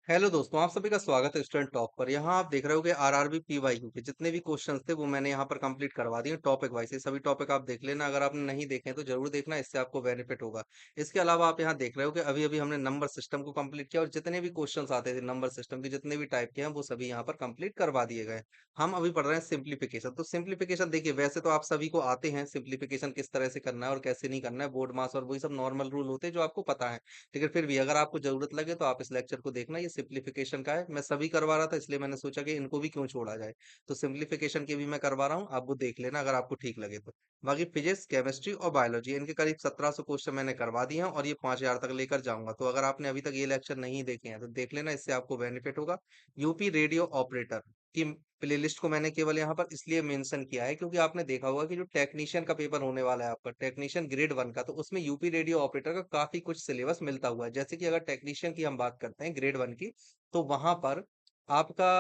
Hello दोस्तों, आप सभी का स्वागत है स्टूडेंट टॉप पर। यहाँ आप देख रहे हो कि आरआरबी पीवाईक्यू के जितने भी क्वेश्चंस थे वो मैंने यहाँ पर कंप्लीट करवा दिए टॉपिक वाइज। ये सभी टॉपिक आप देख लेना, अगर आपने नहीं देखे हैं तो जरूर देखना, इससे आपको बेनिफिट होगा। इसके अलावा आप यहाँ देख रहे हो कि अभी अभी हमने नंबर सिस्टम को कंप्लीट किया और जितने भी क्वेश्चन आते थे नंबर सिस्टम के जितने भी टाइप के हैं वो सभी यहाँ पर कंप्लीट करवा दिए गए। हम अभी पढ़ रहे हैं सिंप्लीफिकेशन। तो सिंप्लीफिकेशन देखिए, वैसे तो आप सभी को आते हैं सिंप्लीफिकेशन किस तरह से करना है और कैसे नहीं करना है, बोर्ड मास और वही सब नॉर्मल रूल होते हैं जो आपको पता है। लेकिन फिर भी अगर आपको जरूरत लगे तो आप इस लेक्चर को देखना, ये सिंप्लीफिकेशन का है। मैं सभी करवा रहा था इसलिए मैंने सोचा कि इनको भी क्यों छोड़ा जाए। तो सिंप्लीफिकेशन की भी मैं करवा रहा हूँ, आप वो देख लेना अगर आपको ठीक लगे तो। बाकी फिजिक्स, केमिस्ट्री और बायोलॉजी इनके करीब 1700 क्वेश्चन मैंने करवा दिए हैं और ये 5000 तक लेकर जाऊंगा। तो अगर आपने अभी तक ये लेक्चर नहीं देखे हैं तो देख लेना, इससे आपको बेनिफिट होगा। यूपी रेडियो ऑपरेटर की प्लेलिस्ट को मैंने केवल यहाँ पर इसलिए मेंशन किया है क्योंकि आपने देखा होगा कि जो टेक्नीशियन का पेपर होने वाला है आपका, टेक्नीशियन ग्रेड 1 का, तो उसमें यूपी रेडियो ऑपरेटर का काफी कुछ सिलेबस मिलता हुआ है। जैसे कि अगर टेक्नीशियन की हम बात करते हैं ग्रेड 1 की, तो वहां पर आपका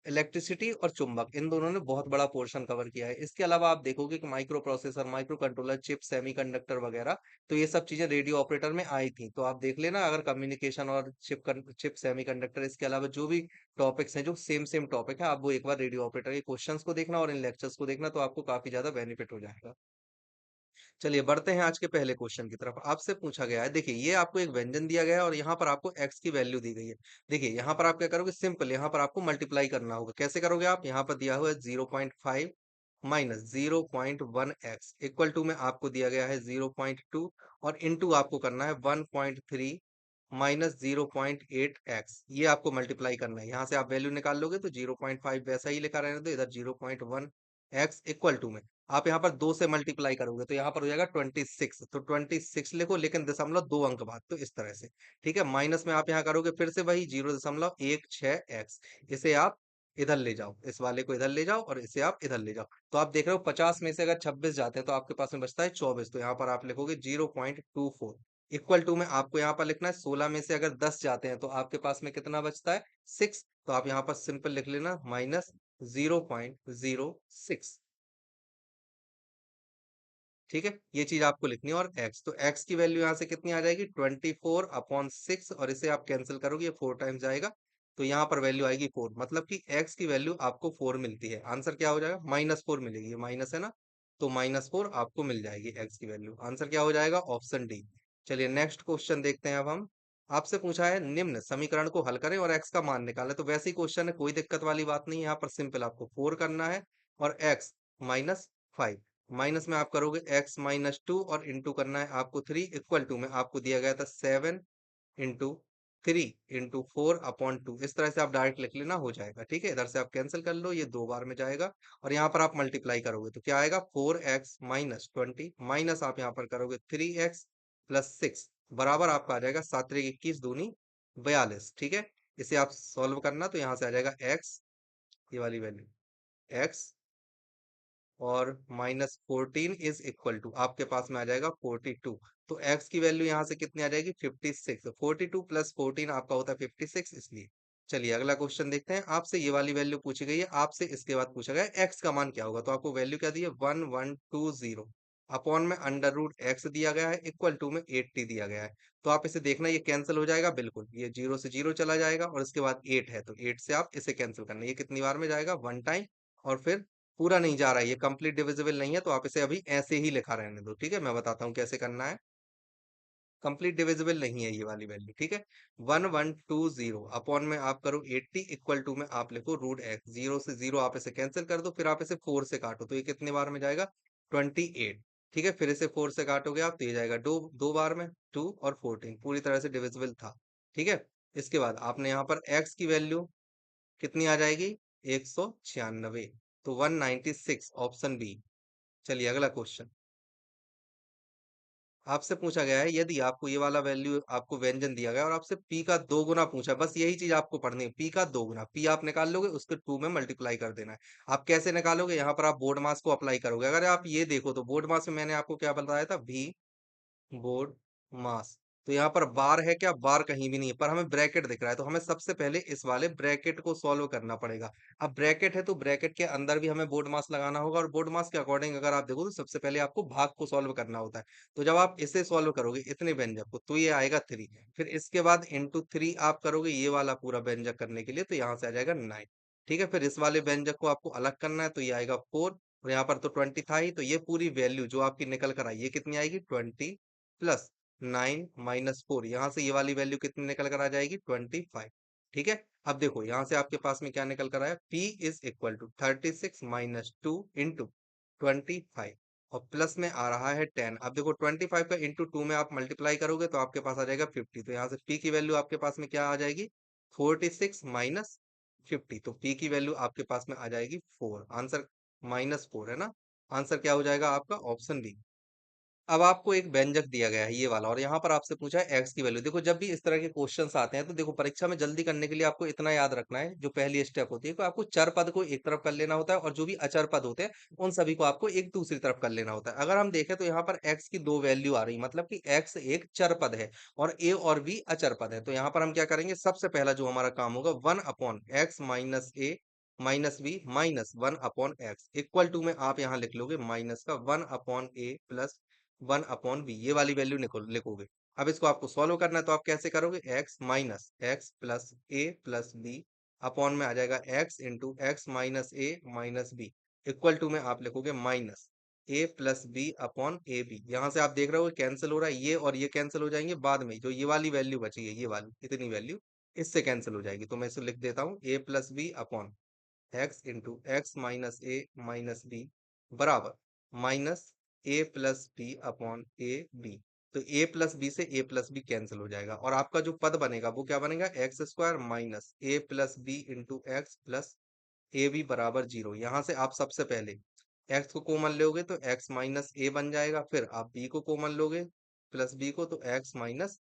इलेक्ट्रिसिटी और चुंबक इन दोनों ने बहुत बड़ा पोर्शन कवर किया है। इसके अलावा आप देखोगे कि micro processor, micro controller, chip, semiconductor वगैरह, तो ये सब चीजें रेडियो ऑपरेटर में आई थी। तो आप देख लेना, अगर कम्युनिकेशन और चिप सेमीकंडक्टर, इसके अलावा जो भी टॉपिक्स हैं जो सेम सेम टॉपिक है, आप वो एक बार रेडियो ऑपरेटर के क्वेश्चंस को देखना और इन लेक्चर्स को देखना, तो आपको काफी ज्यादा बेनिफिट हो जाएगा। चलिए बढ़ते हैं आज के पहले क्वेश्चन की तरफ। आपसे पूछा गया है, देखिए ये आपको एक व्यंजन दिया गया है और यहाँ पर आपको एक्स की वैल्यू दी गई है। देखिए यहाँ पर आप क्या करोगे, सिंपल यहाँ पर आपको मल्टीप्लाई करना होगा। कैसे करोगे आप, यहाँ पर दिया हुआ है 0.5 माइनस 0.1 एक्स इक्वल टू में आपको दिया गया है 0.2 और इनटू आपको करना है 1.3 माइनस 0.8 एक्स। ये आपको मल्टीप्लाई करना है। यहाँ से आप वैल्यू निकाल लोगे तो 0.5 वैसा ही लिखा रहने दो, इधर 0.1 एक्स इक्वल टू में आप यहाँ पर 2 से मल्टीप्लाई करोगे तो यहाँ पर हो जाएगा 26। तो 26 लिखो, लेकिन दशमलव 2 अंक बाद, तो इस तरह से। ठीक है, माइनस में आप यहाँ करोगे फिर से वही 0.16 एक्स। इसे आप इधर ले जाओ, इस वाले को इधर ले जाओ और इसे आप इधर ले जाओ। तो आप देख रहे हो 50 में से अगर 26 जाते हैं तो आपके पास में बचता है 24। तो यहाँ पर आप लिखोगे 0.24 इक्वल टू में आपको यहाँ पर लिखना है 16 में से अगर 10 जाते हैं तो आपके पास में कितना बचता है 6। तो आप यहाँ पर सिंपल लिख लेना माइनस 0.06। ठीक है, ये चीज आपको लिखनी है। और एक्स, तो एक्स की वैल्यू यहाँ से कितनी आ जाएगी 24/6 और इसे आप कैंसिल करोगे, ये 4 टाइम्स जाएगा। तो यहाँ पर वैल्यू आएगी 4, मतलब कि एक्स की वैल्यू आपको 4 मिलती है। आंसर क्या हो जाएगा, -4 मिलेगी, ये माइनस है ना, तो -4 आपको मिल जाएगी एक्स की वैल्यू। आंसर क्या हो जाएगा, ऑप्शन डी। चलिए नेक्स्ट क्वेश्चन देखते हैं अब हम। आपसे पूछा है निम्न समीकरण को हल करें और एक्स का मान निकालें। तो वैसे ही क्वेश्चन है, कोई दिक्कत वाली बात नहीं है। यहाँ पर सिंपल आपको 4 करना है और एक्स -5, माइनस में आप करोगे x-2 और इंटू करना है आपको 3 इक्वल टू में आपको दिया गया था 7 इंटू 3 इंटू 4/2। इस तरह से आप डायरेक्ट लिख लेना, हो जाएगा। ठीक है, इधर से आप कैंसिल कर लो, ये 2 बार में जाएगा और यहाँ पर आप मल्टीप्लाई करोगे तो क्या आएगा 4x-20 माइनस आप यहाँ पर करोगे 3x प्लस 6 बराबर आपका आ जाएगा 7×21 = 42। ठीक है, इसे आप सॉल्व करना तो यहाँ से आ जाएगा x, ये वाली वैल्यू x और -14 इज इक्वल टू आपके पास में आ जाएगा 42। तो x की वैल्यू यहाँ से कितनी आ जाएगी 56। 42 प्लस 14 आपका होता है 56, इसलिए। चलिए अगला क्वेश्चन देखते हैं। आपसे ये वाली वैल्यू पूछी गई है, आपसे इसके बाद पूछा गया है x का मान क्या होगा। तो आपको वैल्यू क्या दी है 1120 अपॉन में √x दिया गया है इक्वल टू में 80 दिया गया है। तो आप इसे देखना, ये कैंसिल हो जाएगा बिल्कुल, ये 0 से 0 चला जाएगा और इसके बाद 8 है तो 8 से आप इसे कैंसिल करना। ये कितनी बार में जाएगा, 1 टाइम। और फिर पूरा नहीं जा रहा है, ये कंप्लीट डिविजिबल नहीं है, तो आप इसे अभी ऐसे ही लिखा रहने दो। ठीक है, मैं बताता हूँ कैसे करना है। कंप्लीट डिविजिबल नहीं है ये वाली वैल्यू। ठीक है, 1120 अपॉन में आप करो 80 इक्वल टू में आप लिखो √x। 0 से 0 आप इसे कैंसिल कर दो, फिर आप इसे 4 से काटो तो ये कितने बार में जाएगा 28। ठीक है, फिर इसे 4 से काटोगे आप तो ये जाएगा दो दो बार में 2 और 14, पूरी तरह से डिविजिबल था। ठीक है, इसके बाद आपने यहाँ पर x की वैल्यू कितनी आ जाएगी 196, तो 196 ऑप्शन बी। चलिए अगला क्वेश्चन। आपसे पूछा गया है, यदि आपको ये वाला वैल्यू आपको व्यंजन दिया गया और आपसे p का 2 गुना पूछा, बस यही चीज आपको पढ़नी है। p का 2 गुना, p आप निकाल लोगे उसके 2 में मल्टीप्लाई कर देना है। आप कैसे निकालोगे, यहाँ पर आप बोर्ड मास को अप्लाई करोगे। अगर आप ये देखो तो बोर्ड मास में मैंने आपको क्या बताया था, v बोर्ड मास तो यहाँ पर बार है क्या? बार कहीं भी नहीं है, पर हमें ब्रैकेट दिख रहा है, तो हमें सबसे पहले इस वाले ब्रैकेट को सॉल्व करना पड़ेगा। अब ब्रैकेट है तो ब्रैकेट के अंदर भी हमें बोर्ड मास लगाना होगा, और बोर्ड मास के अकॉर्डिंग अगर आप देखो तो सबसे पहले आपको भाग को सॉल्व करना होता है। तो जब आप इसे सॉल्व करोगे इतने व्यंजक को, तो ये आएगा 3। फिर इसके बाद इंटू 3 आप करोगे ये वाला पूरा व्यंजक करने के लिए, तो यहाँ से आ जाएगा 9। ठीक है, फिर इस वाले व्यंजक को आपको अलग करना है, तो ये आएगा 4। और यहाँ पर तो 20 था ही, तो ये पूरी वैल्यू जो आपकी निकल कर आई ये कितनी आएगी? 20 प्लस 9 - 4, यहाँ से ये वाली वैल्यू कितनी निकल कर आ जाएगी? 25। ठीक है, अब देखो यहाँ से आपके पास में क्या निकल कर आया? P is equal to 36 - 2 into 25, और प्लस में आ रहा है 10। अब देखो 25 का इंटू 2 में आप मल्टीप्लाई करोगे तो आपके पास आ जाएगा 50। तो यहाँ से P की वैल्यू आपके पास में क्या आ जाएगी? 46 - 50। तो P की वैल्यू आपके पास में आ जाएगी 4। आंसर -4 है ना? आंसर क्या हो जाएगा आपका? Option B. अब आपको एक व्यंजक दिया गया है ये वाला, और यहाँ पर आपसे पूछा है एक्स की वैल्यू। देखो जब भी इस तरह के क्वेश्चंस आते हैं तो देखो परीक्षा में जल्दी करने के लिए आपको इतना याद रखना है, जो पहली स्टेप होती है कि आपको चर पद को एक तरफ कर लेना होता है, और जो भी अचर पद होते हैं उन सभी को आपको एक दूसरी तरफ कर लेना होता है। अगर हम देखें तो यहाँ पर एक्स की दो वैल्यू आ रही, मतलब कि एक्स एक चर पद है और ए और बी अचर पद है। तो यहाँ पर हम क्या करेंगे? सबसे पहला जो हमारा काम होगा, 1/(x - a) - b - 1/(1 = में आप यहाँ लिख लोगे माइनस का 1/a प्लस 1/b, ये वाली वैल्यू लिखोगे। अब इसको आपको सॉल्व करना है, तो आप कैसे करोगे? x plus a plus b upon में आ जाएगा x × (x - a - b) में आप लिखोगे minus a plus b upon a b. यहाँ से आप देख रहे हो कैंसिल हो रहा है, ये और ये कैंसिल हो जाएंगे। बाद में जो ये वाली वैल्यू बची है, ये वाली इतनी वैल्यू इससे कैंसिल हो जाएगी। तो मैं इसे लिख देता हूँ a plus b upon x × (x - a - b) बराबर minus a plus b upon a b. तो ए प्लस बी से ए प्लस बी कैंसिल हो जाएगा, और आपका जो पद बनेगा वो क्या बनेगा? x² minus a plus b into x plus a b बराबर 0। यहाँ से आप सबसे पहले x को कॉमन लोगे तो x माइनस ए बन जाएगा, फिर आप b को कॉमन लोगे प्लस b को, तो x माइनस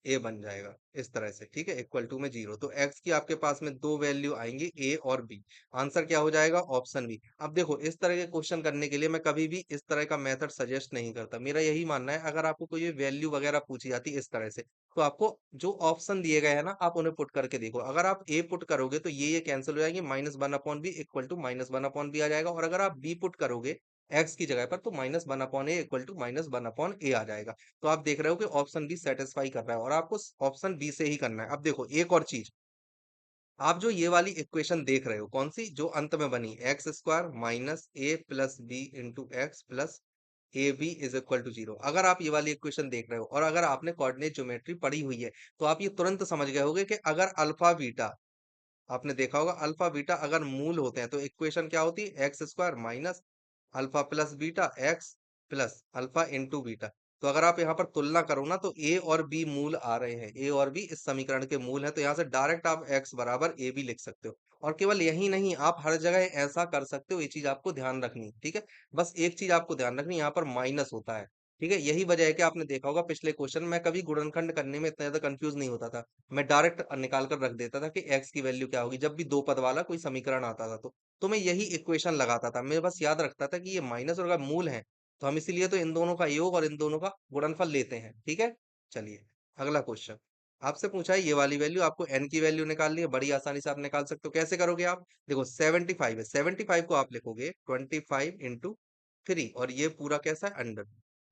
ए बन जाएगा इस तरह से। ठीक है, = में 0। तो x की आपके पास में दो वैल्यू आएंगी, a और b। आंसर क्या हो जाएगा? Option B. अब देखो इस तरह के क्वेश्चन करने के लिए मैं कभी भी इस तरह का मेथड सजेस्ट नहीं करता। मेरा यही मानना है, अगर आपको कोई वैल्यू वगैरह पूछी जाती है इस तरह से, तो आपको जो ऑप्शन दिए गए हैं ना, आप उन्हें पुट करके देखो। अगर आप ए पुट करोगे तो ये कैंसिल हो जाएंगे, -1/b -1/b आ जाएगा। और अगर आप बी पुट करोगे एक्स की जगह पर, तो -1/a -1/a आ जाएगा। तो आप देख रहे हो कि ऑप्शन बी सेटिस्फाई कर रहा है, और आपको ऑप्शन बी से ही करना है। अब देखो एक और चीज, आप जो ये वाली इक्वेशन देख रहे हो, कौन सी? जो अंत में बनी, x² minus a plus b into x plus a b is equal to 0। अगर आप ये वाली इक्वेशन देख रहे हो और अगर आपने कोऑर्डिनेट ज्योमेट्री पढ़ी हुई है, तो आप ये तुरंत समझ गए होगे कि अगर अल्फा बीटा, आपने देखा होगा अल्फा बीटा अगर मूल होते हैं तो इक्वेशन क्या होती है? x² minus alpha plus beta x plus alpha into beta. तो अगर आप यहाँ पर तुलना करो ना, तो ए और बी मूल आ रहे हैं, ए और बी इस समीकरण के मूल हैं, तो यहाँ से डायरेक्ट आप एक्स बराबर ए बी लिख सकते हो। और केवल यही नहीं, आप हर जगह ऐसा कर सकते हो, ये चीज आपको ध्यान रखनी है। ठीक है, बस एक चीज आपको ध्यान रखनी, यहाँ पर माइनस होता है। ठीक है, यही वजह है कि आपने देखा होगा पिछले क्वेश्चन में कभी गुणनखंड करने में इतना ज्यादा कंफ्यूज नहीं होता था। मैं डायरेक्ट निकाल कर रख देता था कि एक्स की वैल्यू क्या होगी, जब भी दो पद वाला कोई समीकरण आता था तो मैं यही इक्वेशन लगाता था। मैं बस याद रखता था कि ये माइनस और अगर मूल है, तो हम इसीलिए तो इन दोनों का योग और इन दोनों का गुणनफल लेते हैं। ठीक है, चलिए अगला क्वेश्चन आपसे पूछा है, ये वाली वैल्यू आपको n की वैल्यू निकालनी है। बड़ी आसानी से आप निकाल सकते हो। कैसे करोगे आप? देखो 75 है, 75 को आप लिखोगे 25 × 3, और ये पूरा कैसा है? अंडर।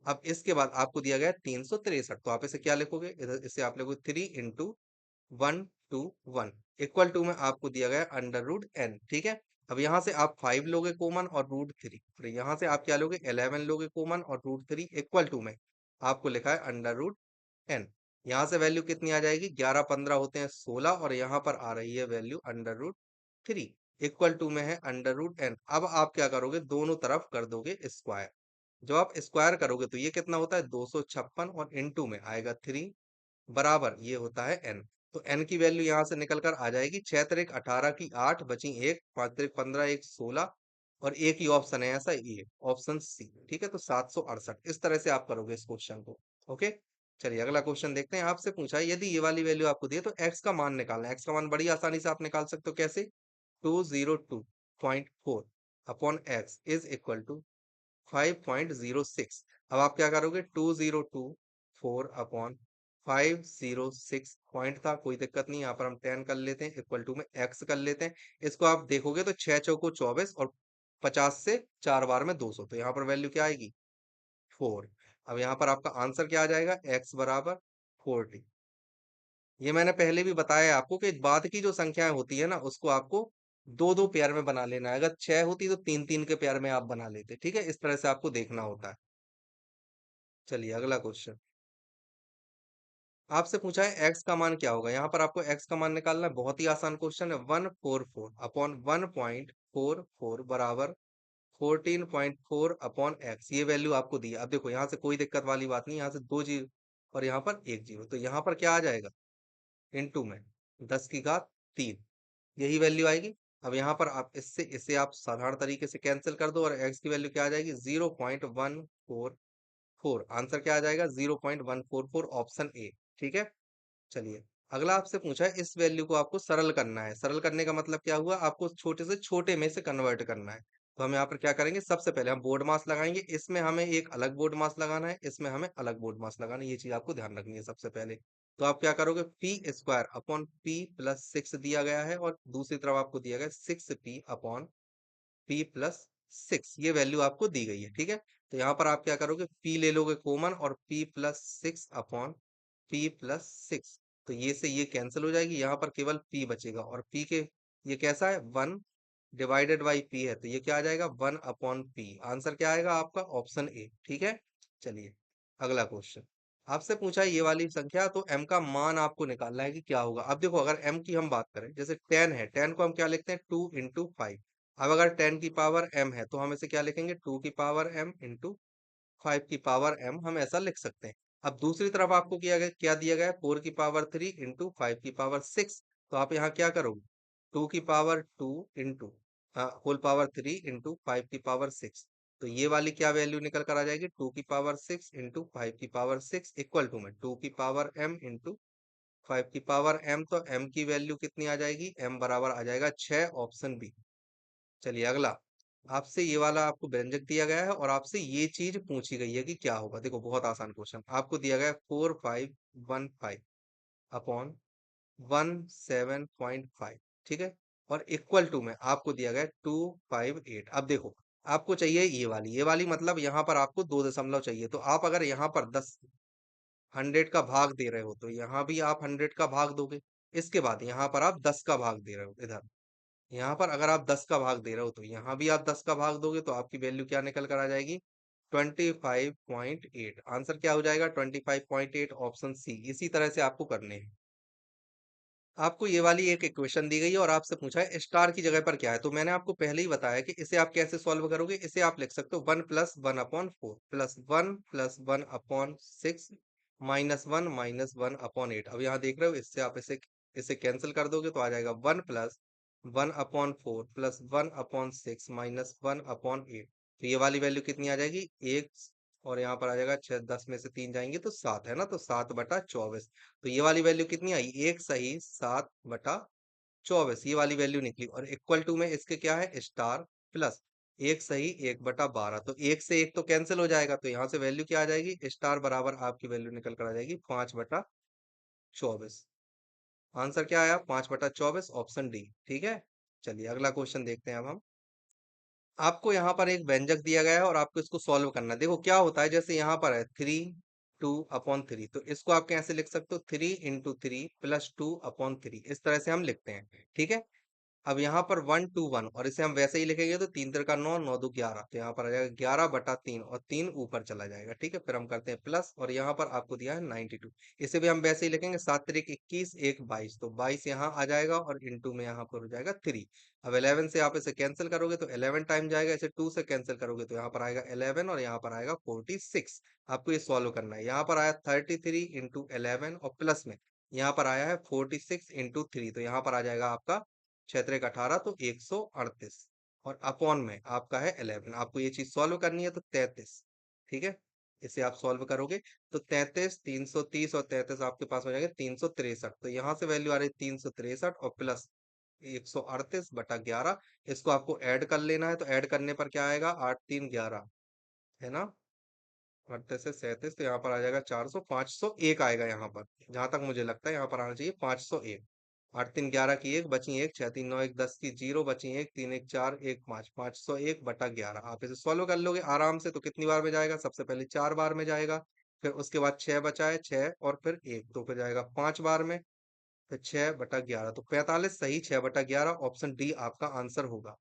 अब इसके बाद आपको दिया गया है 363, तो आप इसे क्या लिखोगे? इसे आप लिखोगे 3 × 1 2 1 में आपको दिया गया √n। ठीक है, अब यहाँ से आप 5 लोगे कॉमन और √3, और यहाँ से आप क्या लोगे? 11 लोगे कॉमन और √3 में आपको लिखा है √n। यहाँ से वैल्यू कितनी आ जाएगी? 11 15 होते हैं 16, और यहाँ पर आ रही है वैल्यू √3 में है √n। अब आप क्या करोगे? दोनों तरफ कर दोगे स्क्वायर। जब आप स्क्वायर करोगे तो ये कितना होता है? 256, और इनटू में आएगा 3 बराबर ये होता है n। तो n की वैल्यू यहां से निकल कर आ जाएगी 6 3 18 की 8 बची 1 5 3 15 1 16, और एक ही ऑप्शन है ऐसा, ये ऑप्शन सी। ठीक है, तो 768 इस तरह से आप करोगे इस क्वेश्चन को। ओके, चलिए अगला क्वेश्चन देखते हैं। आपसे पूछा है यदि ये वाली वैल्यू आपको दी तो x का मान निकालना है। x का मान बड़ी आसानी से आप निकाल सकते हो। कैसे? 202.4 upon x is equal to 5.06। अब आप क्या करोगे? 202 4/506 पॉइंट था, कोई दिक्कत नहीं, यहाँ पर हम 10 कर लेते हैं, इक्वल टू में x कर लेते हैं। इसको आप देखोगे तो 6 चौको 24 और 50 से 4 बार में 200, तो यहाँ पर वैल्यू क्या आएगी 4। अब यहाँ पर आपका आंसर क्या आ जाएगा, x बराबर 40। ये मैंने पहले भी बताया है आपको कि बाद की जो संख्याएं होती है ना, उसको आपको दो दो पेयर में बना लेना है। अगर 6 होती तो तीन तीन के पेयर में आप बना लेते, ठीक है, इस तरह से आपको देखना होता है। चलिए अगला क्वेश्चन आपसे पूछा है एक्स का मान क्या होगा। यहाँ पर आपको एक्स का मान निकालना है, बहुत ही आसान क्वेश्चन है। 144 अपॉन 1.44 बराबर 14.4 अपॉन एक्स, ये वैल्यू आपको दी है। अब देखो यहाँ से कोई दिक्कत वाली बात नहीं, यहाँ से दो जीरो और यहाँ पर एक जीरो, तो यहाँ पर क्या आ जाएगा इनटू में 10 की घात 3, यही वैल्यू आएगी। अब यहाँ पर आप इससे इसे आप साधारण तरीके से कैंसिल कर दो और एक्स की वैल्यू क्या आ जाएगी 0.144। आंसर क्या आ जाएगा 0.144, ऑप्शन ए, ठीक है। चलिए अगला आपसे पूछा है, इस वैल्यू को आपको सरल करना है। सरल करने का मतलब क्या हुआ, आपको छोटे से छोटे में से कन्वर्ट करना है। तो हम यहाँ पर क्या करेंगे, सबसे पहले हम बोर्ड मास लगाएंगे, इसमें हमें एक अलग बोर्ड मास लगाना है, इसमें हमें अलग बोर्ड मास लगाना है, ये चीज आपको ध्यान रखनी है सबसे पहले। तो आप क्या करोगे, पी स्क्वायर अपॉन P+6 दिया गया है और दूसरी तरफ आपको दिया गया 6P अपॉन P+6, ये वैल्यू आपको दी गई है, ठीक है। तो यहाँ पर आप क्या करोगे, P ले लोगे कॉमन और P+6 अपॉन P+6, तो ये से ये कैंसिल हो जाएगी, यहाँ पर केवल P बचेगा और P के ये कैसा है 1/P है, तो ये क्या आ जाएगा 1/P। आंसर क्या आएगा आपका ऑप्शन ए, ठीक है। चलिए अगला क्वेश्चन आपसे पूछा है, ये वाली संख्या तो m का मान आपको निकालना है कि क्या होगा। अब देखो अगर m की हम बात करें, जैसे 10 है, 10 को हम क्या लिखते हैं 2 × 5। अब अगर 10 की पावर m है तो हम इसे क्या लिखेंगे 2 की पावर m इंटू 5 की पावर m, हम ऐसा लिख सकते हैं। अब दूसरी तरफ आपको क्या दिया गया है 4 की पावर 3 इंटू 5 की पावर 6, तो आप यहाँ क्या करोगे 2 की power 2 into whole power 3 into 5 की पावर 6, तो ये वाली क्या वैल्यू निकल कर आ जाएगी 2 की पावर 6 इंटू 5 की पावर 6 इक्वल टू में 2 की पावर m इंटू 5 की पावर m, तो m की वैल्यू कितनी आ जाएगी, m बराबर आ जाएगा 6, ऑप्शन बी। चलिए अगला आपसे ये वाला आपको व्यंजक दिया गया है और आपसे ये चीज पूछी गई है कि क्या होगा। देखो बहुत आसान क्वेश्चन आपको दिया गया है 4515 अपॉन 17.5, ठीक है, और इक्वल टू में आपको दिया गया है 258। अब देखो आपको चाहिए ये वाली मतलब यहाँ पर आपको दो दशमलव चाहिए, तो आप अगर यहाँ पर 100 का भाग दे रहे हो तो यहाँ भी आप 100 का भाग दोगे। इसके बाद यहाँ पर आप 10 का भाग दे रहे हो, इधर यहाँ पर अगर आप 10 का भाग दे रहे हो तो यहाँ भी आप 10 का भाग दोगे, तो आपकी वैल्यू क्या निकल कर आ जाएगी 25.8। आंसर क्या हो जाएगा 25.8, ऑप्शन सी। इसी तरह से आपको करने हैं। आपको ये वाली एक इक्वेशन दी गई है और आपसे पूछा है स्टार की जगह पर क्या है, तो मैंने आपको पहले ही बताया कि इसे आप कैसे सॉल्व करोगे। इसे आप लिख सकते हो 1+1/4 +1+1/6 -1 -1/8। अब यहाँ देख रहे हो, इससे आप इसे इसे कैंसिल कर दोगे तो आ जाएगा 1+1/4 +1/6 -1/8। तो ये वाली वैल्यू कितनी आ जाएगी एक, और यहाँ पर आ जाएगा 6, 10 में से 3 जाएंगे तो 7 है ना, तो 7/24। तो ये वाली वैल्यू कितनी आई, एक सही 7/24, ये वाली वैल्यू निकली। और इक्वल टू में इसके क्या है स्टार प्लस एक सही 1/12, तो एक से एक तो कैंसिल हो जाएगा, तो यहाँ से वैल्यू क्या आ जाएगी स्टार बराबर आपकी वैल्यू निकल कर आ जाएगी 5/24। आंसर क्या आया 5/24, ऑप्शन डी, ठीक है। चलिए अगला क्वेश्चन देखते हैं अब हम। आपको यहाँ पर एक व्यंजक दिया गया है और आपको इसको सॉल्व करना है। देखो क्या होता है, जैसे यहाँ पर है 3 2/3, तो इसको आप कैसे लिख सकते हो 3 × 3 +2/3, इस तरह से हम लिखते हैं, ठीक है। अब यहाँ पर 1 2 1 और इसे हम वैसे ही लिखेंगे तो 3 3 का 9, 9 2 11, तो यहाँ पर आ जाएगा 11/3 और 3 ऊपर चला जाएगा, ठीक है। फिर हम करते हैं प्लस और यहाँ पर आपको दिया है 92, इसे भी हम वैसे ही लिखेंगे 7 3 21 1 22, तो 22 यहाँ आ जाएगा और इंटू में यहाँ पर हो जाएगा 3। अब 11 से आप इसे कैंसिल करोगे तो 11 टाइम जाएगा, इसे 2 से कैंसिल करोगे तो यहाँ पर आएगा 11 और यहाँ पर आएगा 46। आपको ये सॉल्व करना है। यहाँ पर आया 33 × 11 और प्लस में यहाँ पर आया है 46 × 3, तो यहाँ पर आ जाएगा आपका 6 3 18, तो 138 और अपॉन में आपका है 11। आपको ये चीज सॉल्व करनी है तो 33, ठीक है। इसे आप सॉल्व करोगे तो 33 330 और 33 आपके पास हो जाएगा 363, तो यहाँ से वैल्यू आ रही है 363 और प्लस 138/11। इसको आपको ऐड कर लेना है, तो ऐड करने पर क्या आएगा 8 3 11, है ना। 38 से 37, तो यहाँ पर आ जाएगा 400, 501 आएगा यहाँ पर। जहां तक मुझे लगता है यहाँ पर आना चाहिए 501। 8 3 11 की एक बची, एक 6 3 9 1 10 की जीरो बची, एक 3 1 4 1 5, 501 बटा 11। आप इसे सॉल्व कर लोगे आराम से, तो कितनी बार में जाएगा? सबसे पहले 4 बार में जाएगा, फिर उसके बाद 6 बचा है, 6 और फिर 1, तो फिर जाएगा 5 बार में, फिर 6/11, तो 45 सही, 6/11 ऑप्शन डी आपका आंसर होगा।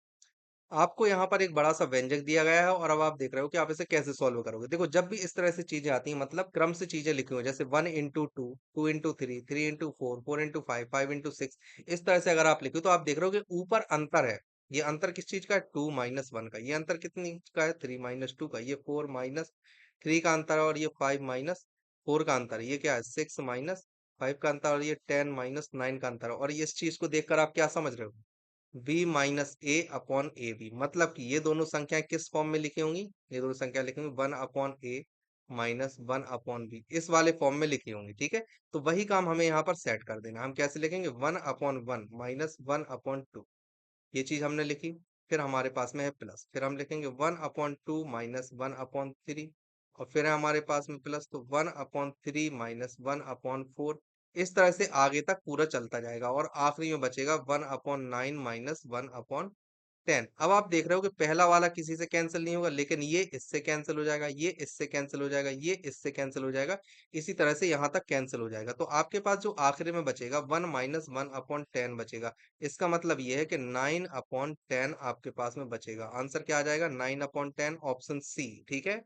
आपको यहाँ पर एक बड़ा सा व्यंजक दिया गया है और अब आप देख रहे हो कि आप इसे कैसे सॉल्व करोगे। देखो, जब भी इस तरह से चीजें आती हैं, मतलब क्रम से चीजें लिखी हुई हैं, जैसे 1 into 2, 2 into 3, 3 into 4, 4 into 5, 5 into 6, इस तरह से अगर आप लिखो तो आप देख रहे हो कि ऊपर अंतर है। ये अंतर किस चीज का है? 2 - 1 का। ये अंतर कितनी का है? 3 - 2 का। ये 4 - 3 का अंतर है, और ये 5 - 4 का अंतर है। ये क्या है? 6 - 5 का अंतर, और ये 10 - 9 का अंतर है। और ये इस चीज को देखकर आप क्या समझ रहे हो? b - a/ab, मतलब कि ये दोनों संख्याएं किस फॉर्म में लिखी होंगी? ये दोनों संख्या लिखी होंगी 1/a - 1/b, इस वाले फॉर्म में लिखी होंगी। ठीक है, तो वही काम हमें यहाँ पर सेट कर देना। हम कैसे लिखेंगे? 1/1 - 1/2, ये चीज हमने लिखी। फिर हमारे पास में है प्लस, फिर हम लिखेंगे 1/2 - 1/3, और फिर है हमारे पास में प्लस, तो 1/3 - 1/4। इस तरह से आगे तक पूरा चलता जाएगा, और आखिरी में बचेगा 1/9 - 1/10। अब आप देख रहे हो कि पहला वाला किसी से कैंसिल नहीं होगा, लेकिन ये इससे कैंसिल हो जाएगा, ये इससे कैंसिल हो जाएगा, ये इससे कैंसिल हो जाएगा। इसी तरह से यहाँ तक कैंसिल हो जाएगा, तो आपके पास जो आखिरी में बचेगा 1 - 1/10 बचेगा। इसका मतलब ये है कि 9/10 आपके पास में बचेगा। आंसर क्या आ जाएगा? 9/10, ऑप्शन सी। ठीक है,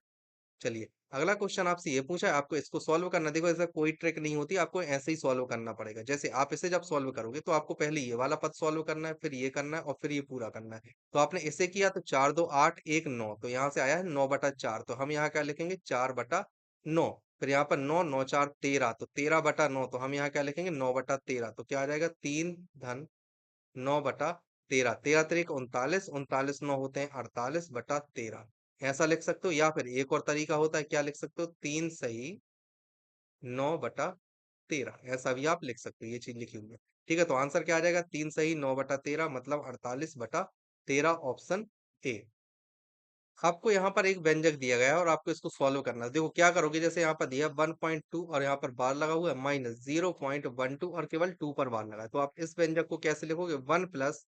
चलिए अगला क्वेश्चन आपसे ये पूछा है, आपको इसको सॉल्व करना। देखो, ऐसा कोई ट्रिक नहीं होती, आपको ऐसे ही सॉल्व करना पड़ेगा। जैसे आप इसे जब सॉल्व करोगे तो आपको पहले ये वाला पद सॉल्व करना है, फिर ये करना है, और फिर ये पूरा करना है। तो आपने इसे किया तो 4 2 8 1 9, तो यहाँ से आया है 9/4, तो हम यहाँ क्या लिखेंगे? 4/9। फिर यहाँ पर 9 9 4 13, तो 13/9, तो हम यहाँ क्या लिखेंगे? 9/13, तो क्या आ जाएगा? 3 धन 9/13, 13 3 39, 39 9 होते हैं 48/13। ऐसा लिख सकते हो, या फिर एक और तरीका होता है, क्या लिख सकते हो? 3 सही 9/13, ऐसा भी आप लिख सकते हो। ये चीज लिखी हुई है। ठीक है, तो आंसर क्या आ जाएगा? 3 सही 9/13, मतलब 48/13, ऑप्शन ए। आपको यहाँ पर एक व्यंजक दिया गया है और आपको इसको सॉल्व करना है। देखो क्या करोगे, जैसे यहाँ पर दिया 1.2 और यहाँ पर बार लगा हुआ है, -0.12 और केवल 2 पर बार लगा है, तो आप इस व्यंजक को कैसे लिखोगे? 1 +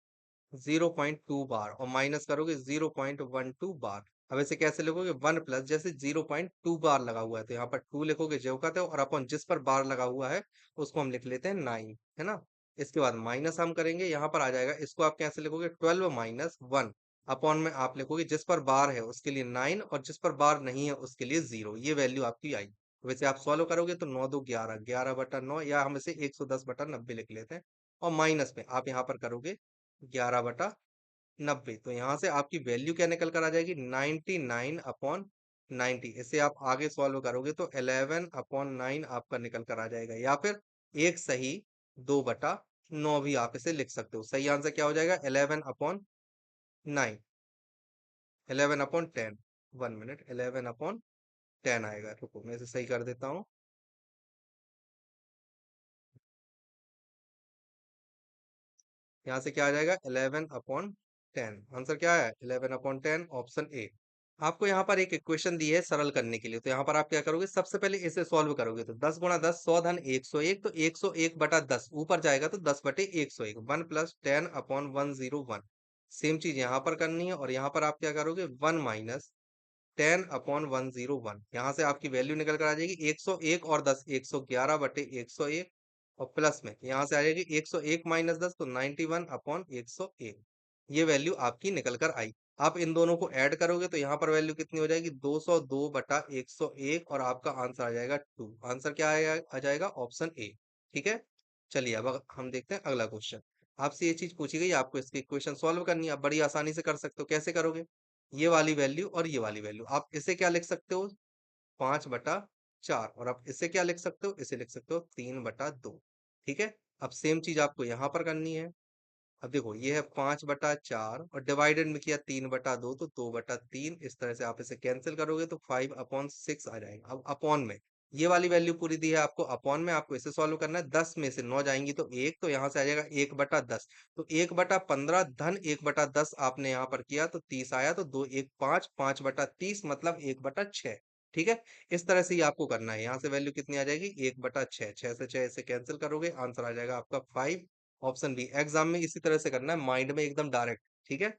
0.2 बार, और माइनस करोगे 0.12 बार। अब इसे कैसे लिखोगे? 1 प्लस, जैसे 0.2 बार लगा हुआ है तो यहाँ पर 2 लिखोगे जो का त्यों, और अपन जिस पर बार लगा हुआ है उसको हम लिख लेते हैं 9, है ना। इसके बाद माइनस हम करेंगे, यहाँ पर आ जाएगा, इसको आप कैसे लिखोगे? 12 - 1 अपॉन में आप लिखोगे जिस पर बार है उसके लिए 9, और जिस पर बार नहीं है उसके लिए 0। ये वैल्यू आपकी आई। वैसे आप सॉल्व करोगे तो 9 2 11, 11/9, या हम इसे 110/90 लिख लेते हैं। और माइनस में आप यहाँ पर करोगे 11/90, तो यहाँ से आपकी वैल्यू क्या निकल कर आ जाएगी? 99/90। इसे आप आगे सॉल्व करोगे तो 11/9 आपका निकल कर आ जाएगा, या फिर एक सही 2/9 भी आप इसे लिख सकते हो। सही आंसर क्या हो जाएगा? 11/9, 11/10। 1 मिनट, 11/10 आएगा। रुको मैं इसे सही कर देता हूँ। यहाँ से क्या आ जाएगा? 11/10। आंसर क्या है? 11/10, ऑप्शन ए। आपको यहाँ पर एक इक्वेशन दी है सरल करने के लिए, तो यहाँ पर आप क्या करोगे? सबसे पहले इसे सॉल्व करोगे, तो 10 × 10 100 धन 101, तो 101/10 ऊपर जाएगा तो 10/101, 1 + 10/101। सेम चीज यहाँ पर करनी है, और यहाँ पर आप क्या करोगे? 1 - 10/101। यहाँ से आपकी वैल्यू निकल कर आ जाएगी 101 और 10, 111/101, और प्लस में यहाँ से आ जाएगी 101 - 10, तो 91/101। ये वैल्यू आपकी निकल कर आई। आप इन दोनों को ऐड करोगे तो यहाँ पर वैल्यू कितनी हो जाएगी? 202/101, और आपका आंसर आ जाएगा 2। आंसर क्या आएगा? आ जाएगा ऑप्शन ए। ठीक है, चलिए अब हम देखते हैं अगला क्वेश्चन। आपसे ये चीज पूछी गई, आपको इसकी इक्वेशन सॉल्व करनी है। आप बड़ी आसानी से कर सकते हो। कैसे करोगे? ये वाली वैल्यू और ये वाली वैल्यू, आप इसे क्या लिख सकते हो? 5/4, और आप इसे क्या लिख सकते हो? इसे लिख सकते हो 3/2। ठीक है, अब सेम चीज आपको यहाँ पर करनी है। अब देखो, ये है 5/4 और डिवाइडेड में किया 3/2, तो 2/3। इस तरह से आप इसे कैंसिल करोगे तो 5/6 आ जाएगा। अब अपॉन में ये वाली वैल्यू पूरी दी है आपको, अपॉन में आपको इसे सॉल्व करना है। 10 में से 9 जाएंगी तो 1, तो यहाँ से आ जाएगा 1/10, तो 1/15 धन 1/10 आपने यहाँ पर किया तो 30 आया, तो 2 1 5, 5/30 मतलब 1/6। ठीक है, इस तरह से ही आपको करना है। यहाँ से वैल्यू कितनी आ जाएगी, 1/6, 6 से 6 से कैंसिल करोगे, आंसर आ जाएगा आपका 5। Option B. एग्जाम में इसी तरह से करना है, माइंड में एकदम डायरेक्ट। ठीक है,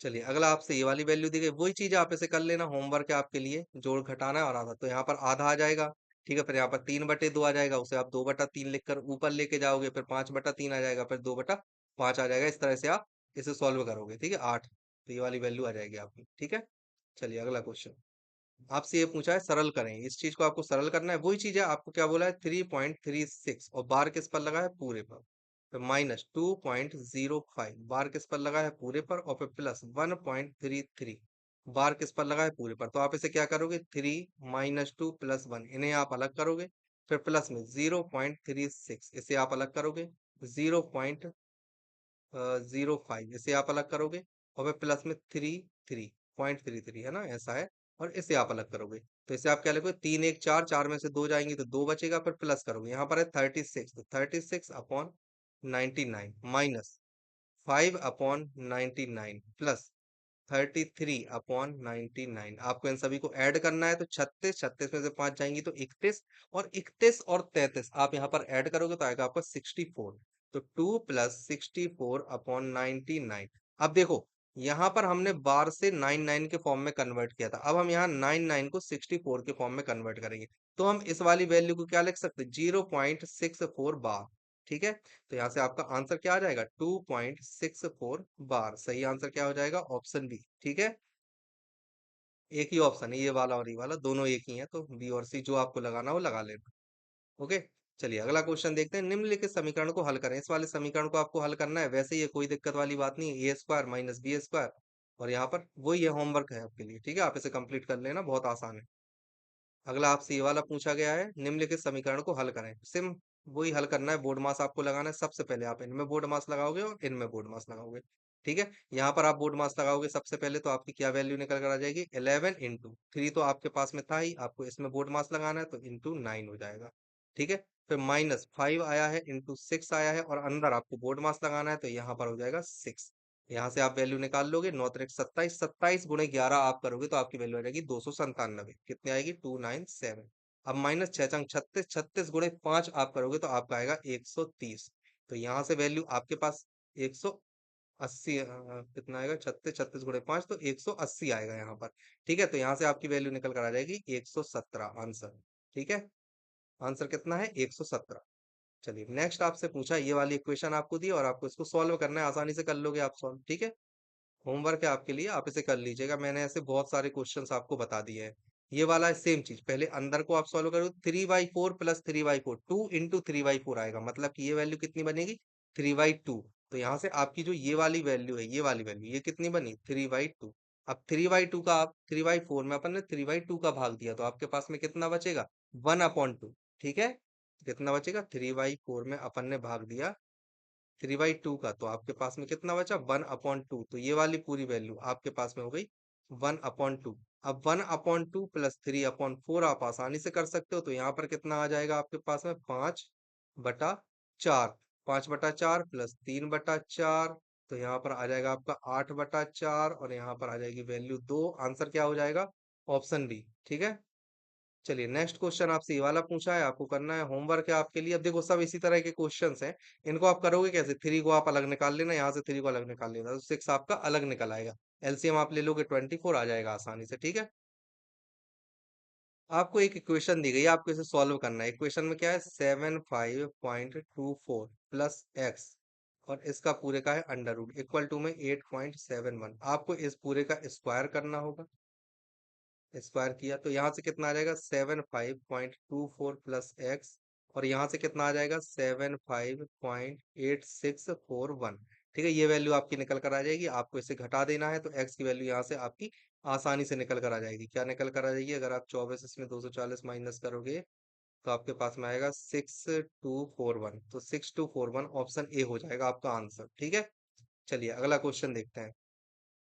चलिए अगला आपसे ये वाली वैल्यू दी गई, वही चीज आप इसे कर लेना, होमवर्क है आपके लिए, जोड़ घटाना है और आधा। तो यहाँ पर आधा आ जाएगा, ठीक है, फिर यहाँ पर 3/2 आ जाएगा, उसे आप 2/3 लिखकर ऊपर लेके जाओगे, फिर 5/3 आ जाएगा, फिर 2/5 आ जाएगा। इस तरह से आप इसे सॉल्व करोगे, ठीक है, 8। तो ये वाली वैल्यू आ जाएगी आपकी, ठीक है। चलिए अगला क्वेश्चन आपसे ये पूछा है, सरल करें, इस चीज को आपको सरल करना है। वही चीज है, आपको क्या बोला है, 3.36, और बार किस पर लगा है, पूरे पर। तो -2.05, बार किस पर लगा है, पूरे पर, और फिर प्लस 1.33, बार किस पर लगा है, पूरे पर। तो आप इसे क्या करोगे, 3 -2 +1, इन्हें आप अलग करोगे, फिर प्लस में 0.36, इसे आप अलग करोगे, 0.05, इसे आप अलग करोगे, और फिर प्लस में 3.33 है ना, ऐसा है। और इसे आप अलग करोगे, तो इसे आप क्या लिखोगे, 3 1 4, 4 में से 2 जाएंगी तो 2 बचेगा, फिर प्लस करोगे, यहाँ पर है 36, तो 36/99 माइनस 5/99 प्लस 33/99। आपको इन सभी को ऐड करना है, तो 36, 36 में से 5 जाएंगी तो 31, और 31 और 33 आप यहाँ पर ऐड करोगे तो आएगा आपका 64। तो 2 + 64/99। अब देखो, यहाँ पर हमने बार से 99 के फॉर्म में कन्वर्ट किया था, अब हम यहाँ 99 को 64 के फॉर्म में कन्वर्ट करेंगे। तो हम इस वाली वैल्यू को क्या लिख सकते हैं, 0.64 बार। ठीक है, तो यहाँ से आपका आंसर क्या आ जाएगा, 2.64 बार। सही आंसर क्या हो जाएगा, ऑप्शन बी। ठीक है, एक ही ऑप्शन है, ये वाला और ये वाला दोनों एक ही है, तो बी और सी जो आपको लगाना हो लगा लेना। ओके, चलिए अगला क्वेश्चन देखते हैं। निम्नलिखित समीकरण को हल करें, इस वाले समीकरण को आपको हल करना है, वैसे ही है, कोई दिक्कत वाली बात नहीं है, a² - b²। और यहाँ पर वही है, होमवर्क है आपके लिए, ठीक है, आप इसे कंप्लीट कर लेना, बहुत आसान है। अगला आपसे ये वाला पूछा गया है, निम्नलिखित समीकरण को हल करें। सिम वही हल करना है, बोर्ड मास आपको लगाना है। सबसे पहले आप इनमें बोर्ड मास लगाओगे और इनमें बोर्ड मास लगाओगे, ठीक है। यहाँ पर आप बोर्ड मास लगाओगे सबसे पहले, तो आपकी क्या वैल्यू निकल कर आ जाएगी, 11 × 3, तो आपके पास में था ही, आपको इसमें बोर्ड मास लगाना है, तो ×9 हो जाएगा, ठीक है। फिर -5 आया है, ×6 आया है, और अंदर आपको बोर्ड मास लगाना है, तो यहाँ पर हो जाएगा 6। यहाँ से आप वैल्यू निकाल लोगे, 9×3 27, 27 × 11 आप करोगे तो आपकी वैल्यू आ जाएगी 297। कितनी आएगी, 297। अब -6 × 36, 36 × 5 आप करोगे तो आपका आएगा 130। तो यहाँ से वैल्यू आपके पास 180, कितना आएगा, 36, 36 × 5 तो 180 आएगा यहाँ पर। ठीक है, तो यहाँ से आपकी वैल्यू निकल कर आ जाएगी 117 आंसर। ठीक है, आंसर कितना है, 117। चलिए नेक्स्ट आपसे पूछा, ये वाली इक्वेशन आपको दी और आपको इसको सॉल्व करना है, आसानी से कर लोगे आप सॉल्व, ठीक है। होमवर्क है आपके लिए, आप इसे कर लीजिएगा, मैंने ऐसे बहुत सारे क्वेश्चंस आपको बता दिए हैं। ये वाला है सेम चीज, पहले अंदर को आप सॉल्व करो, 3/4 + 3/4, 2 × 3/4 आएगा, मतलब कि ये वैल्यू कितनी बनेगी, 3/2। तो यहाँ से आपकी जो ये वाली वैल्यू है, ये वाली वैल्यू, ये कितनी बनी, 3/2। अब 3/2 का आप 3/4 में अपन ने 3/2 का भाग दिया, तो आपके पास में कितना बचेगा, 1/2। ठीक है, कितना बचेगा, 3/4 में अपन ने भाग दिया 3/2 का, तो आपके पास में कितना बचा, 1/2। तो ये वाली पूरी वैल्यू आपके पास में हो गई 1/2। अब 1/2 + 3/4 आप आसानी से कर सकते हो, तो यहाँ पर कितना आ जाएगा आपके पास में, 5/4। 5/4 + 3/4, तो यहाँ पर आ जाएगा आपका 8/4, और यहाँ पर आ जाएगी वैल्यू 2। आंसर क्या हो जाएगा, ऑप्शन बी। ठीक है, चलिए नेक्स्ट क्वेश्चन आपसे ये वाला पूछा है, आपको करना है, होमवर्क है आपके लिए। अब देखो सब इसी तरह के क्वेश्चंस हैं, इनको आप करोगे कैसे, 3 को आप अलग निकाल लेना, यहाँ से 3 को अलग निकाल लेना, तो 6 आपका अलग निकल आएगा। एलसीएम आप ले लोगे 24 आ जाएगा आसानी से, ठीक है। आपको एक इक्वेशन दी गई है, आपको इसे सॉल्व करना है। इक्वेशन में क्या है, 75.24 प्लस एक्स, और इसका पूरे का है अंडर रूट, इक्वल टू में 8.71। आपको इस पूरे का स्क्वायर करना होगा। स्क्वायर किया तो यहाँ से कितना आ जाएगा, 75.24 प्लस एक्स, और यहाँ से कितना आ जाएगा, 75.8641। ठीक है, ये वैल्यू आपकी निकल कर आ जाएगी, आपको इसे घटा देना है, तो एक्स की वैल्यू यहाँ से आपकी आसानी से निकल कर आ जाएगी। क्या निकल कर आ जाएगी, अगर आप 24 इसमें 240 माइनस करोगे, तो आपके पास में आएगा 6241। तो 6241 ऑप्शन ए हो जाएगा आपका आंसर। ठीक है, चलिए अगला क्वेश्चन देखते हैं।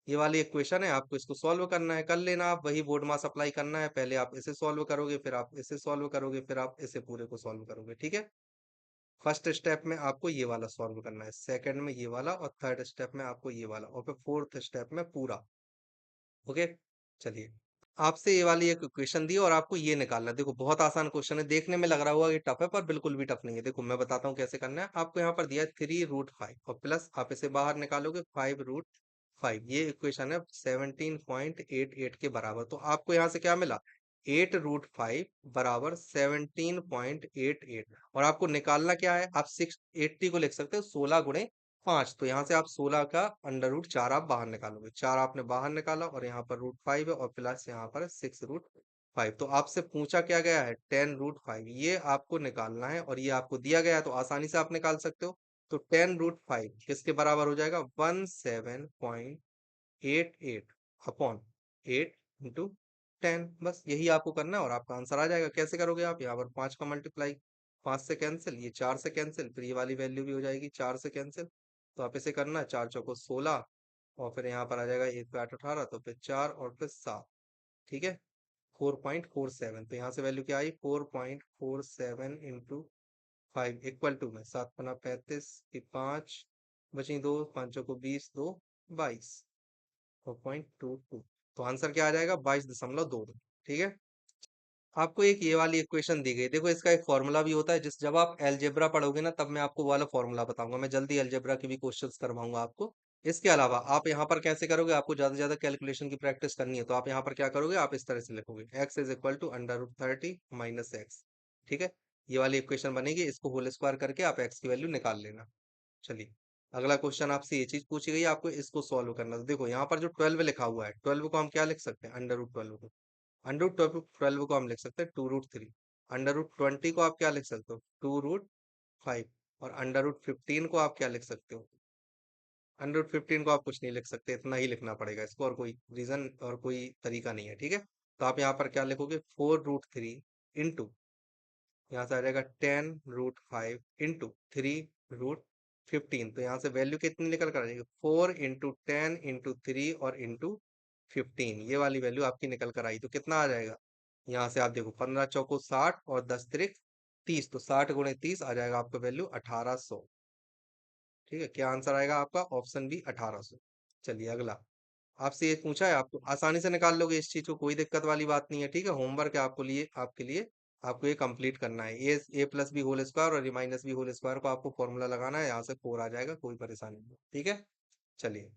ये वाली इक्वेशन है, आपको इसको सॉल्व करना है, कर लेना, आप वही बोर्ड मास अप्लाई करना है, पहले आप इसे सॉल्व करोगे, फिर आप इसे सॉल्व करोगे, फिर आप इसे पूरे को सॉल्व करोगे। ठीक है, फर्स्ट स्टेप में आपको ये वाला सॉल्व करना है, सेकंड में ये वाला, और थर्ड स्टेप में आपको ये वाला, और फिर फोर्थ स्टेप में पूरा। ओके, चलिए आपसे ये वाली एक क्वेश्चन दी और आपको ये निकालना है। देखो बहुत आसान क्वेश्चन है, देखने में लग रहा होगा कि टफ है पर बिल्कुल भी टफ नहीं है। देखो मैं बताता हूँ कैसे करना है। आपको यहाँ पर दिया है 3√5 और प्लस आप इसे बाहर निकालोगे 5√5। ये इक्वेशन है 17.88 के बराबर। तो आपको यहाँ से क्या मिला, 8√5 बराबर 17.88। और आपको निकालना क्या है, आप 680 को लिख सकते हो 16 गुणे 5। तो यहाँ से आप 16 का अंडर रूट 4 आप बाहर निकालोगे, 4 आपने बाहर निकाला और यहाँ पर √5 है और प्लस यहाँ पर 6√5। तो आपसे पूछा क्या गया है 10√5, ये आपको निकालना है और ये आपको दिया गया है तो आसानी से आप निकाल सकते हो। तो 10√5 किसके बराबर हो जाएगा, 17.88 अपॉन 8 × 10। बस यही आपको करना है और आपका आंसर आ जाएगा। कैसे करोगे आप, यहाँ पर 5 का मल्टीप्लाई, 5 से कैंसिल, ये 4 से कैंसिल, फिर ये वाली वैल्यू भी हो जाएगी 4 से कैंसिल। तो आप इसे करना, 4 चौको 16 और फिर यहाँ पर आ जाएगा 1 पे 8 18, तो फिर 4 और फिर 7। ठीक है, 4.47। तो यहाँ से वैल्यू क्या आई, 4.47 इंटू 5 इक्वल टू में 7 पना 35 की 5 बची 2, 5 चौको 20, 2 22 4.22। तो आंसर क्या आ जाएगा, 22.22। ठीक है, आपको एक ये वाली इक्वेशन दी गई, देखो इसका एक फॉर्मूला भी होता है, जिस जब आप एलजेब्रा पढ़ोगे ना तब मैं आपको वो वाला फॉर्मूला बताऊंगा। मैं जल्दी एलजेब्रा के भी क्वेश्चंस करवाऊंगा आपको। इसके अलावा आप यहाँ पर कैसे करोगे, आपको ज्यादा से ज्यादा कैलकुलेशन की प्रैक्टिस करनी है तो आप यहाँ पर क्या करोगे, आप इस तरह से लिखोगे x is equal to under root 30 minus x. ठीक है, ये वाली इक्वेशन बनेगी, इसको होल स्क्वायर करके आप x की वैल्यू निकाल लेना। चलिए, अगला क्वेश्चन आपसे ये चीज पूछी गई है, आपको इसको सॉल्व करना है। तो देखो यहाँ पर जो 12 लिखा हुआ है, 12 को हम क्या लिख सकते हैं, अंडर रूट 12 को, अंडर रूट 12 को हम लिख सकते हैं 2√3। अंडर रूट 20 को आप क्या लिख सकते हो, 2√5। और अंडर रूट 15 को आप क्या लिख सकते हो, अंडर रूट 15 को आप कुछ नहीं लिख सकते, इतना ही लिखना पड़ेगा इसको, और कोई रीजन और कोई तरीका नहीं है। ठीक है, तो आप यहाँ पर क्या लिखोगे, 4√3 इंटू, यहाँ से आ जाएगा 10√5 इंटू 3√15। तो यहाँ से वैल्यू कितनी निकल कर आ जाएगी, 4 इंटू 10 इंटू 3 और इंटू 15। ये वाली वैल्यू आपकी निकल कर आई, तो कितना आ जाएगा, यहाँ से आप देखो 15 चौको 60 और 10 त्रिक 30, तो 60 × 30 आ जाएगा आपका वैल्यू 1800। ठीक है, क्या आंसर आएगा आपका, ऑप्शन बी 1800। चलिए अगला, आपसे ये पूछा है, आप आसानी से निकाल लोगे इस चीज को, कोई दिक्कत वाली बात नहीं है। ठीक है, होमवर्क है आपको लिए, आपके लिए आपको ये कंप्लीट करना है। ए प्लस बी होल स्क्वायर और ए माइनस बी होल स्क्वायर को आपको फॉर्मूला लगाना है, यहाँ से 4 आ जाएगा, कोई परेशानी नहीं। ठीक है, चलिए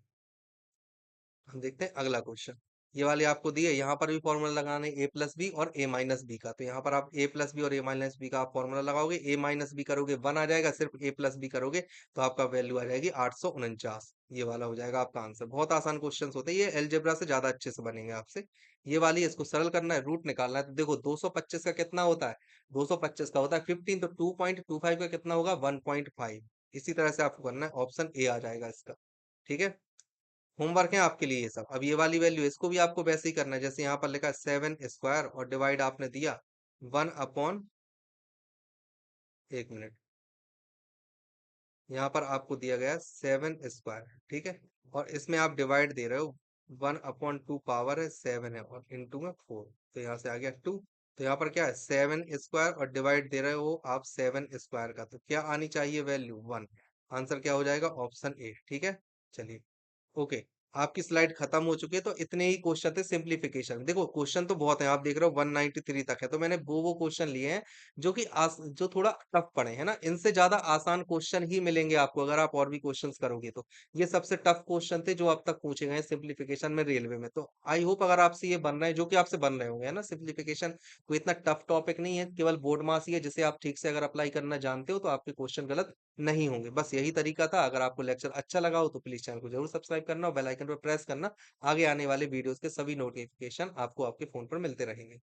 हम देखते हैं अगला क्वेश्चन। ये वाले आपको दिए, यहाँ पर भी फॉर्मूला लगाना है ए प्लस बी और ए माइनस बी का। तो यहाँ पर आप ए प्लस बी और ए माइनस बी का आप फॉर्मूला लगाओगे, ए माइनस बी करोगे 1 आ जाएगा, सिर्फ ए प्लस बी करोगे तो आपका वैल्यू आ जाएगी 849। ये वाला हो जाएगा आपका आंसर। बहुत आसान क्वेश्चन होते हैं ये, एलजेब्रा से ज्यादा अच्छे से बनेंगे आपसे। ये वाली, इसको सरल करना है, रूट निकालना है। तो देखो 225 का कितना होता है, 225 का होता है 15, तो 2.25 का कितना होगा, 1.5। इसी तरह से आपको करना है, ऑप्शन ए आ जाएगा इसका। ठीक है, होमवर्क है आपके लिए ये सब। अब ये वाली वैल्यू, इसको भी आपको वैसे ही करना है जैसे यहाँ पर लिखा है 7 स्क्वायर और डिवाइड आपने दिया 1 अपॉन, 1 मिनट, यहाँ पर आपको दिया गया 7 स्क्वायर। ठीक है, और इसमें आप डिवाइड दे रहे हो, 1/2 पावर है 7 है और इंटू में 4, तो यहाँ से आ गया 2। तो यहाँ पर क्या है, 7 स्क्वायर और डिवाइड दे रहे हो आप 7 स्क्वायर का, तो क्या आनी चाहिए वैल्यू, 1। आंसर क्या हो जाएगा, ऑप्शन ए। ठीक है, चलिए ओके, आपकी स्लाइड खत्म हो चुकी है। तो इतने ही क्वेश्चन थे सिंप्लीफिकेशन। देखो क्वेश्चन तो बहुत है, आप देख रहे हो 193 तक है, तो मैंने वो क्वेश्चन लिए हैं जो कि जो थोड़ा टफ पड़े है ना, इनसे ज्यादा आसान क्वेश्चन ही मिलेंगे आपको अगर आप और भी क्वेश्चंस करोगे तो। ये सबसे टफ क्वेश्चन थे जो अब तक पूछे गए हैं सिंप्लीफिकेशन में रेलवे में। तो आई होप अगर आपसे ये बन रहे हैं, जो कि आपसे बन रहे होंगे, है ना, सिंप्लीफिकेशन कोई इतना टफ टॉपिक नहीं है, केवल बोर्ड मास ही है, जिसे आप ठीक से अगर अप्लाई करना जानते हो तो आपके क्वेश्चन गलत नहीं होंगे। बस यही तरीका था। अगर आपको लेक्चर अच्छा लगा हो तो प्लीज चैनल को जरूर सब्सक्राइब करना और बेल आइकन पर प्रेस करना, आगे आने वाले वीडियोस के सभी नोटिफिकेशन आपको आपके फोन पर मिलते रहेंगे।